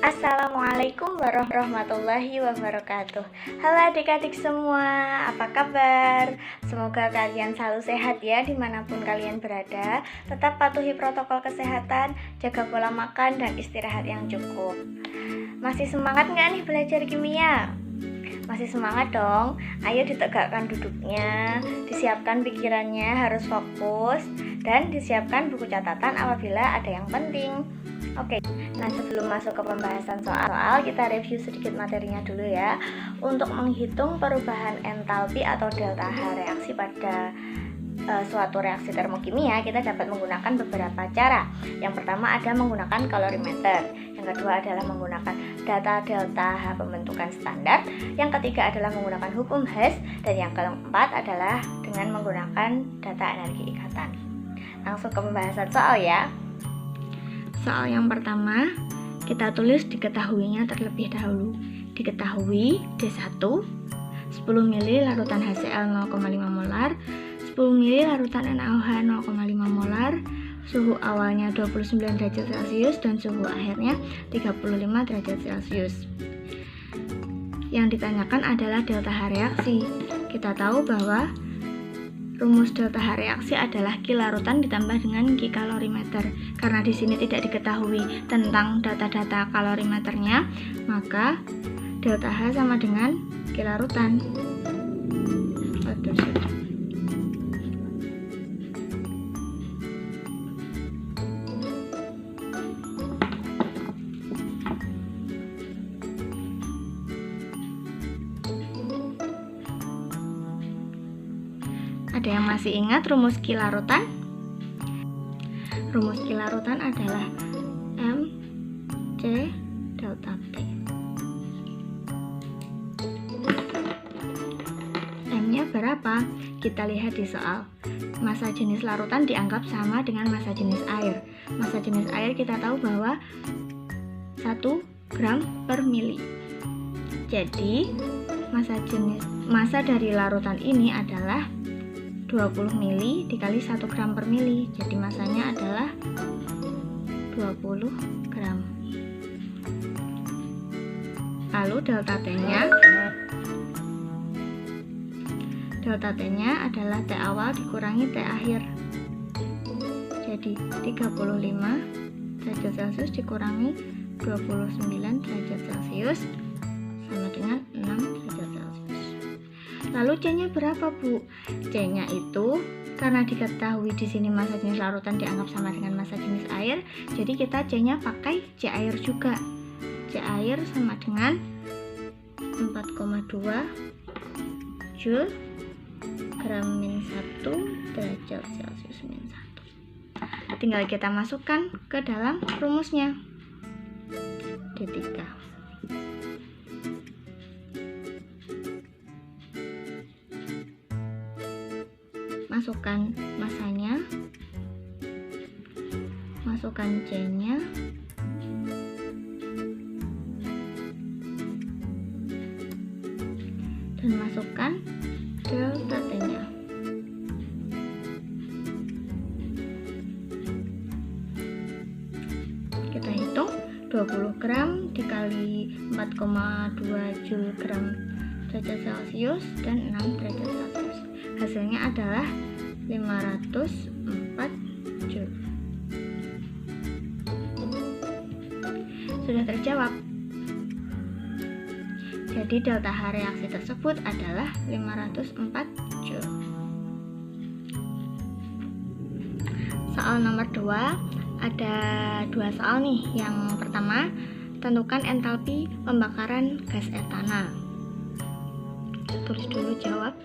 Assalamualaikum warahmatullahi wabarakatuh. Halo adik-adik semua, apa kabar? Semoga kalian selalu sehat ya dimanapun kalian berada. Tetap patuhi protokol kesehatan, jaga pola makan dan istirahat yang cukup. Masih semangat nggak nih belajar kimia? Masih semangat dong? Ayo ditegakkan duduknya, disiapkan pikirannya harus fokus, dan disiapkan buku catatan apabila ada yang penting. Oke, nah sebelum masuk ke pembahasan soal, kita review sedikit materinya dulu ya. Untuk menghitung perubahan entalpi atau delta H reaksi pada suatu reaksi termokimia, kita dapat menggunakan beberapa cara. Yang pertama ada menggunakan kalorimeter, yang kedua adalah menggunakan data delta H pembentukan standar, yang ketiga adalah menggunakan hukum Hess, dan yang keempat adalah dengan menggunakan data energi ikatan. Langsung ke pembahasan soal ya. Soal yang pertama, kita tulis diketahuinya terlebih dahulu. Diketahui D1 10 ml larutan HCl 0,5 molar, 10 ml larutan NaOH 0,5 molar, suhu awalnya 29 derajat Celcius dan suhu akhirnya 35 derajat Celcius. Yang ditanyakan adalah delta H reaksi. Kita tahu bahwa rumus delta H reaksi adalah Q larutan ditambah dengan Q kalorimeter. Karena di sini tidak diketahui tentang data-data kalorimeternya, maka delta H sama dengan Q larutan. Ada yang masih ingat rumus Q larutan? Rumus Q larutan adalah M C delta P. M-nya berapa? Kita lihat di soal. Massa jenis larutan dianggap sama dengan massa jenis air. Massa jenis air kita tahu bahwa 1 gram per mili. Jadi massa dari larutan ini adalah 20 mili dikali 1 gram per mili, jadi masanya adalah 20 gram. Lalu delta T-nya adalah T awal dikurangi T akhir, jadi 35 derajat Celcius dikurangi 29 derajat Celcius sama dengan 6 derajat Celcius. Lalu C-nya berapa, Bu? C-nya itu karena diketahui di sini massa jenis larutan dianggap sama dengan massa jenis air, jadi kita C-nya pakai C air juga. C air sama dengan 4,2 Joule gram min 1 derajat Celcius min 1. Tinggal kita masukkan ke dalam rumusnya. D3. Masukkan masanya, masukkan C-nya, dan masukkan delta T-nya. Kita hitung 20 gram dikali 4,2 Joule gram derajat Celcius dan 6 derajat Celcius. Hasilnya adalah 504 Joule. Sudah terjawab. Jadi delta H reaksi tersebut adalah 504 Joule. Soal nomor 2, ada 2 soal nih. Yang pertama, tentukan entalpi pembakaran gas etana. Tulis dulu jawab.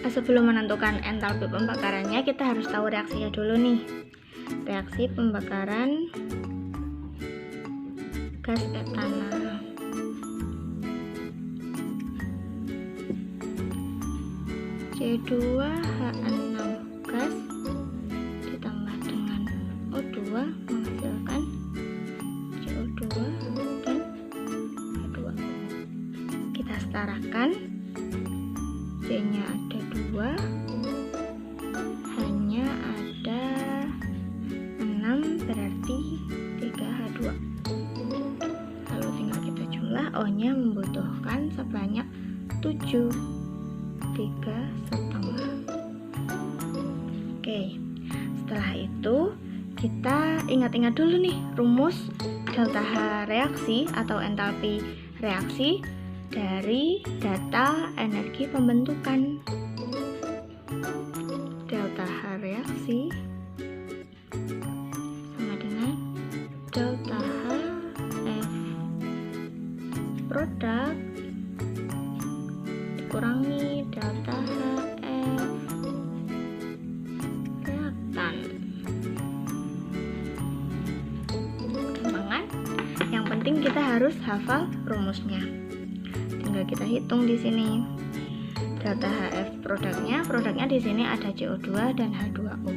Sebelum menentukan entalpi pembakarannya, kita harus tahu reaksinya dulu nih. Reaksi pembakaran gas etana. C2H6 gas ditambah dengan O2 menghasilkan CO2 dan H2. Kita setarakan. C-nya ada 2, H-nya ada 6. CO-nya membutuhkan sebanyak 7, 3,5. Oke, setelah itu kita ingat-ingat dulu nih rumus delta H reaksi atau entalpi reaksi dari data energi pembentukan. Delta H reaksi sama dengan delta H F produk dikurangi delta H F reaktan. Gampang kan? Yang penting kita harus hafal rumusnya. Tinggal kita hitung di sini. Delta HF produknya di sini ada CO2 dan H2O.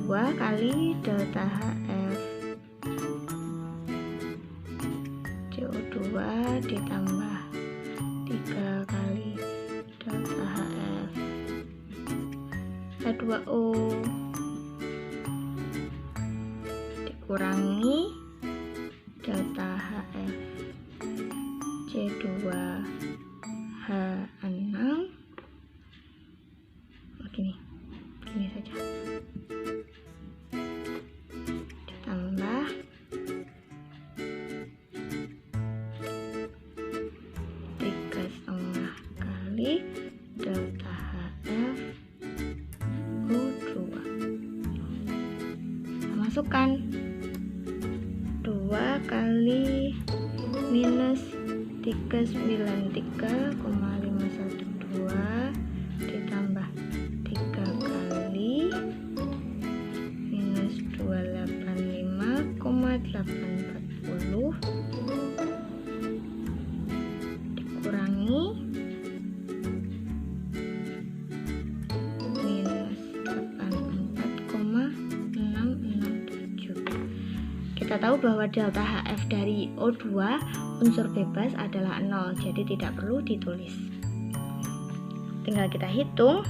2 kali delta HF CO2 ditambah 3 kali delta HF H2O dikurangi delta HF C2H6 gini saja ditambah 3,5 kali delta HF O2. Masukkan 2 kali minus 393,512 ditambah 3 kali minus 285,840 dikurangi minus 84,667. Kita tahu bahwa delta HF dari O2 unsur bebas adalah 0, jadi tidak perlu ditulis. Tinggal kita hitung.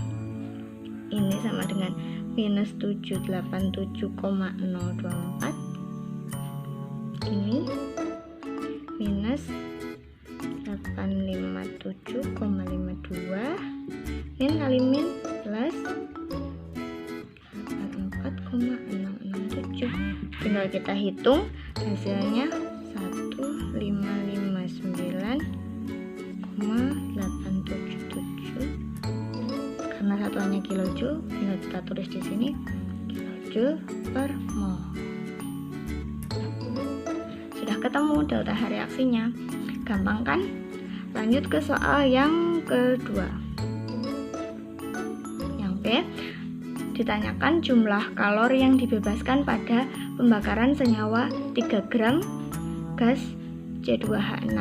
Ini sama dengan minus 787,024. Ini minus 857,52. Min kali min plus 84,667. Tinggal kita hitung hasilnya 1559,877. Karena satuannya kilojoule, tinggal kita tulis di sini kilojoule per mol. Sudah ketemu delta H reaksinya. Gampang kan? Lanjut ke soal yang kedua. Yang B, ditanyakan jumlah kalori yang dibebaskan pada pembakaran senyawa 3 gram gas C2H6.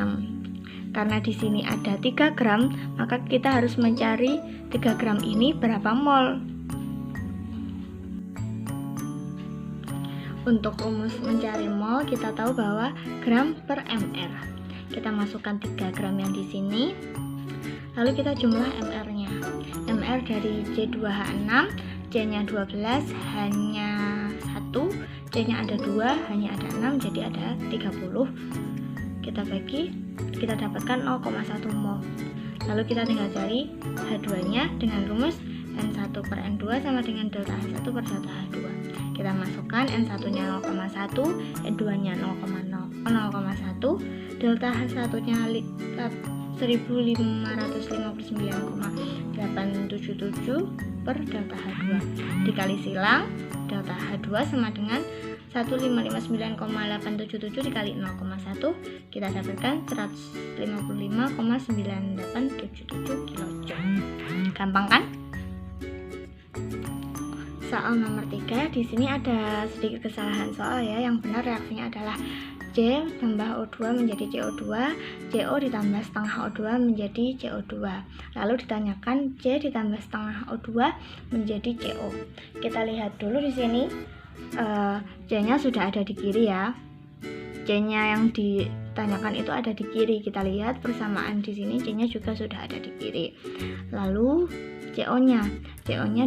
Karena di sini ada 3 gram, maka kita harus mencari 3 gram ini berapa mol. Untuk rumus mencari mol, kita tahu bahwa gram per mr. Kita masukkan 3 gram yang di sini, lalu kita jumlah mr-nya. Mr dari C2H6, C-nya 12, H-nya 1, C-nya ada 2, H-nya ada 6, jadi ada 30. Kita bagi, kita dapatkan 0,1 mol. Lalu kita tinggal cari H2-nya dengan rumus N1 per N2 sama dengan delta H1 per delta H2. Kita masukkan N1-nya 0,1, N2-nya 0,1, delta H1-nya 1559,877 per delta H2. Dikali silang, delta H2 sama dengan 1559,877 dikali 0,1, kita dapatkan 155,9877 kilojoule. Gampang kan? Soal nomor 3, di sini ada sedikit kesalahan soal ya. Yang benar reaksinya adalah C tambah O2 menjadi CO2, CO ditambah setengah O2 menjadi CO2. Lalu ditanyakan C ditambah setengah O2 menjadi CO. Kita lihat dulu di sini. C-nya sudah ada di kiri ya. C-nya yang ditanyakan itu ada di kiri. Kita lihat persamaan di sini, C-nya juga sudah ada di kiri. Lalu CO-nya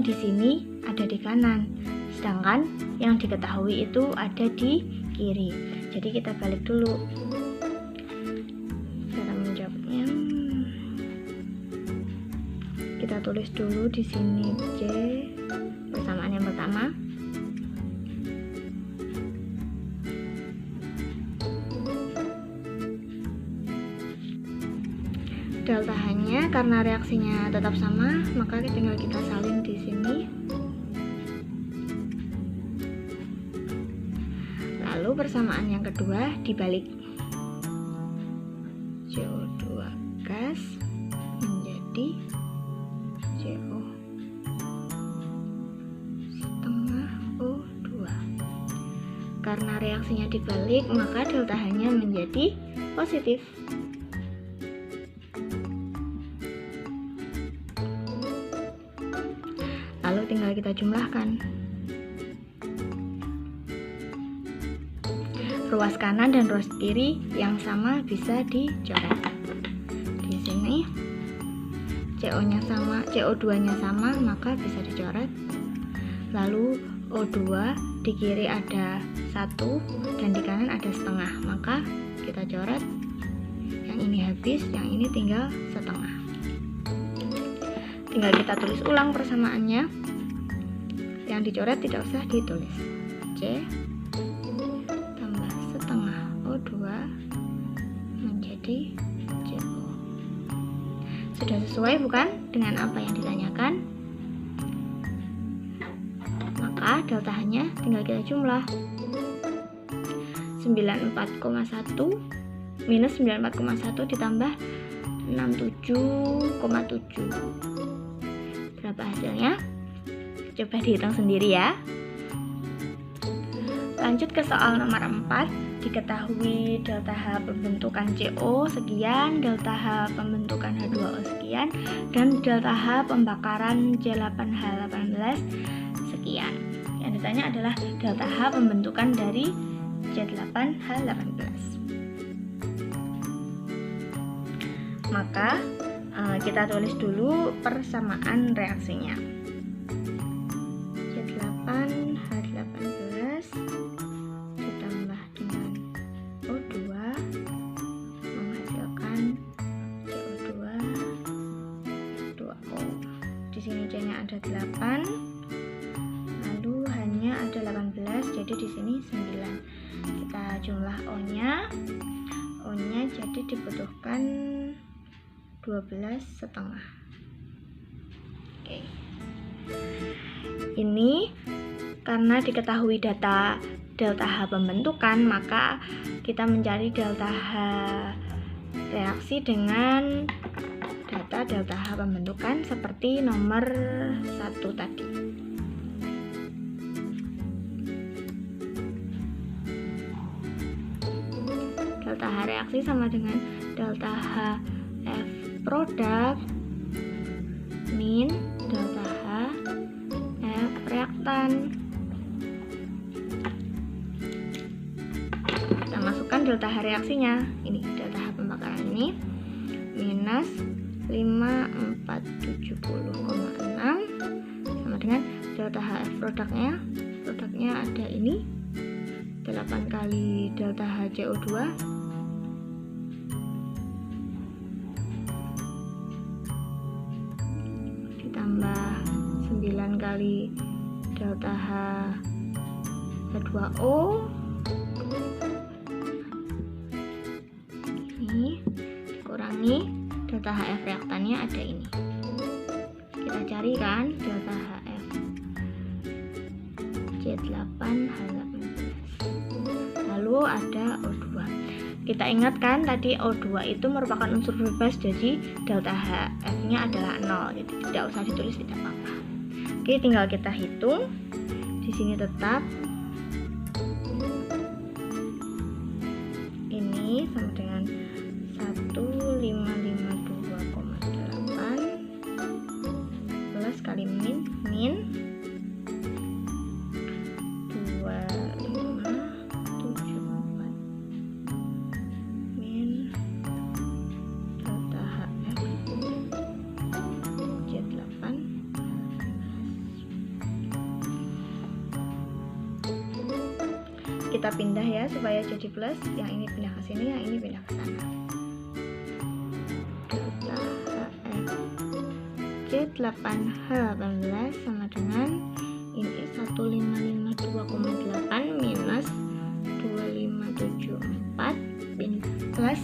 di sini ada di kanan. Sedangkan yang diketahui itu ada di kiri. Jadi kita balik dulu. kita tulis dulu di sini C persamaan yang pertama. Delta H-nya karena reaksinya tetap sama, maka tinggal kita salin di sini. Lalu persamaan yang kedua dibalik. CO2 gas menjadi CO setengah O2. Karena reaksinya dibalik, maka delta H-nya menjadi positif. Lalu tinggal kita jumlahkan. Ruas kanan dan ruas kiri yang sama bisa dicoret. Di sini CO-nya sama, CO2-nya sama, maka bisa dicoret. Lalu O2 di kiri ada 1 dan di kanan ada setengah, maka kita coret. Yang ini habis, yang ini tinggal setengah. Tinggal kita tulis ulang persamaannya. Yang dicoret tidak usah ditulis. C tambah setengah O2 menjadi CO. Sudah sesuai bukan dengan apa yang ditanyakan? Maka delta H-nya tinggal kita jumlah. 94,1 minus 94,1 ditambah 67,7. Berapa hasilnya? Coba dihitung sendiri ya. Lanjut ke soal nomor 4. Diketahui delta H pembentukan CO sekian, delta H pembentukan H2O sekian, dan delta H pembakaran C8H18 sekian. Yang ditanya adalah delta H pembentukan dari C8H18. Maka kita tulis dulu persamaan reaksinya. C8H18 ditambah dengan O2 menghasilkan CO2 2O. Di sini C-nya ada 8, lalu H-nya ada 18, jadi di sini 9. Kita jumlah O-nya. O-nya jadi dibutuhkan 12,5. Oke. Ini karena diketahui data delta H pembentukan, maka kita mencari delta H reaksi dengan data delta H pembentukan seperti nomor 1 tadi. Delta H reaksi sama dengan delta H F produk min delta H F reaktan. Kita masukkan delta H reaksinya. Ini delta H pembakaran ini minus 5470,6 sama dengan delta H F produknya. Produknya ada ini 8 kali delta H CO2 ditambah 9 kali delta H H2O. Ini dikurangi delta HF reaktannya ada ini. Kita cari kan delta HF C8H18. Lalu ada O2. Kita ingatkan tadi O2 itu merupakan unsur bebas, jadi delta HF-nya adalah 0, jadi tidak usah ditulis, tidak apa-apa. Oke, tinggal kita hitung. Di sini tetap ini sama dengan 1552,8 plus kali min 2574 min delta HF C8. Kita pindah ya supaya jadi plus. Yang ini pindah ke sini, yang ini pindah ke sana. Delta HF C8H18 sama dengan ini 1552,8 minus 2574 plus,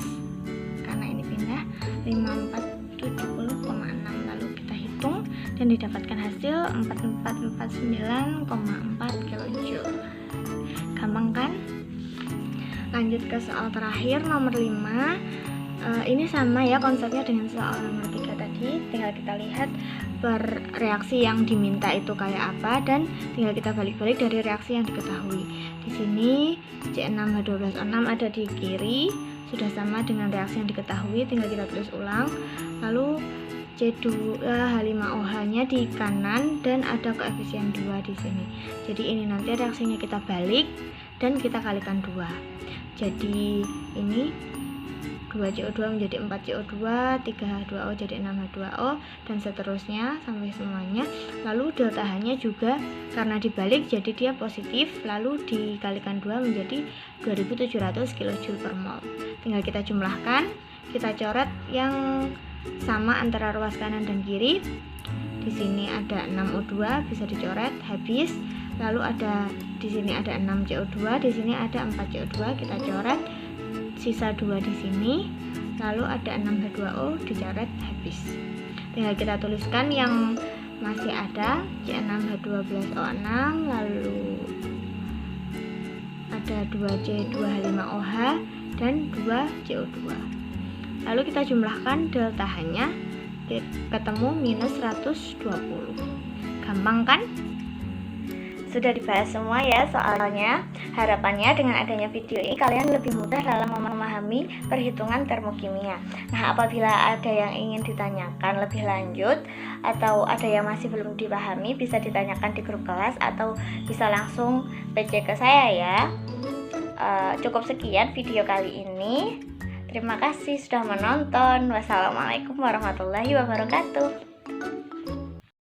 karena ini pindah, 5470,6. Lalu kita hitung dan didapatkan hasil 4449,4 kJ. Gampang kan? Lanjut ke soal terakhir nomor 5. Ini sama ya konsepnya dengan soal nomor 3 tadi, tinggal kita lihat reaksi yang diminta itu kayak apa dan tinggal kita balik-balik dari reaksi yang diketahui. Di sini C6H12O6 ada di kiri, sudah sama dengan reaksi yang diketahui, tinggal kita tulis ulang. Lalu C2H5OH-nya di kanan dan ada koefisien 2 di sini. Jadi ini nanti reaksinya kita balik dan kita kalikan 2. Jadi ini 2CO2 menjadi 4CO2, 3H2O jadi 6H2O, dan seterusnya sampai semuanya. Lalu delta H-nya juga karena dibalik jadi dia positif, lalu dikalikan 2 menjadi 2700 kJ per mol. Tinggal kita jumlahkan, kita coret yang sama antara ruas kanan dan kiri. Di sini ada 6O2 bisa dicoret, habis. Lalu ada di sini ada 6CO2, di sini ada 4CO2, kita coret. Sisa 2 di sini, lalu ada 6H2O dicoret, habis. Tinggal kita tuliskan yang masih ada, C6H12O6, lalu ada 2C2H5OH dan 2CO2. Lalu kita jumlahkan delta H-nya, ketemu minus 120. Gampang kan? Sudah dibahas semua ya soalnya. Harapannya dengan adanya video ini kalian lebih mudah dalam memahami perhitungan termokimia. Nah, apabila ada yang ingin ditanyakan lebih lanjut atau ada yang masih belum dipahami, bisa ditanyakan di grup kelas atau bisa langsung PC ke saya ya. Cukup sekian video kali ini. Terima kasih sudah menonton. Wassalamualaikum warahmatullahi wabarakatuh.